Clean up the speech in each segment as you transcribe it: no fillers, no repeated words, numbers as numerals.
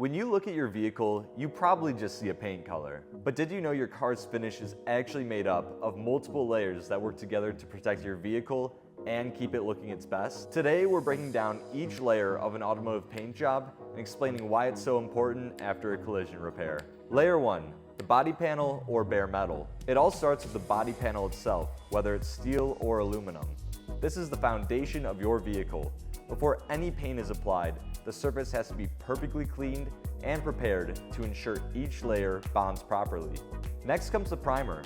When you look at your vehicle, you probably just see a paint color. But did you know your car's finish is actually made up of multiple layers that work together to protect your vehicle and keep it looking its best? Today, we're breaking down each layer of an automotive paint job and explaining why it's so important after a collision repair. Layer 1, the body panel or bare metal. It all starts with the body panel itself, whether it's steel or aluminum. This is the foundation of your vehicle. Before any paint is applied, the surface has to be perfectly cleaned and prepared to ensure each layer bonds properly. Next comes the primer.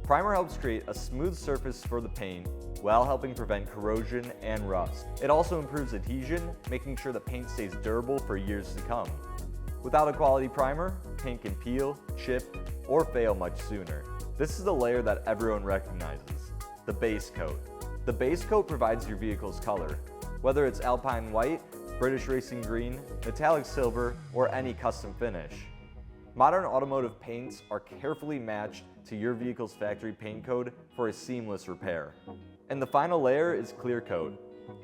Primer helps create a smooth surface for the paint while helping prevent corrosion and rust. It also improves adhesion, making sure the paint stays durable for years to come. Without a quality primer, paint can peel, chip, or fail much sooner. This is the layer that everyone recognizes, the base coat. The base coat provides your vehicle's color, whether it's Alpine White, British Racing Green, Metallic Silver, or any custom finish. Modern automotive paints are carefully matched to your vehicle's factory paint code for a seamless repair. And the final layer is clear coat.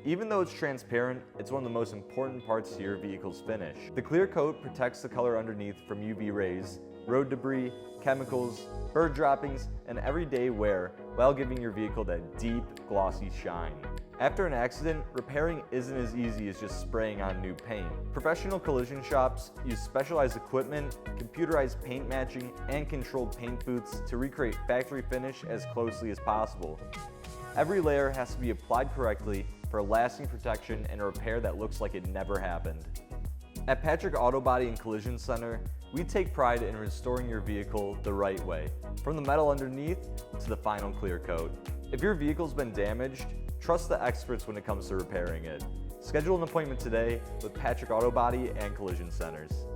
Even though it's transparent, it's one of the most important parts to your vehicle's finish. The clear coat protects the color underneath from UV rays, road debris, chemicals, bird droppings, and everyday wear while giving your vehicle that deep, glossy shine. After an accident, repairing isn't as easy as just spraying on new paint. Professional collision shops use specialized equipment, computerized paint matching, and controlled paint booths to recreate factory finish as closely as possible. Every layer has to be applied correctly for lasting protection and a repair that looks like it never happened. At Patrick Auto Body and Collision Center, we take pride in restoring your vehicle the right way, from the metal underneath to the final clear coat. If your vehicle's been damaged, trust the experts when it comes to repairing it. Schedule an appointment today with Patrick Auto Body and Collision Centers.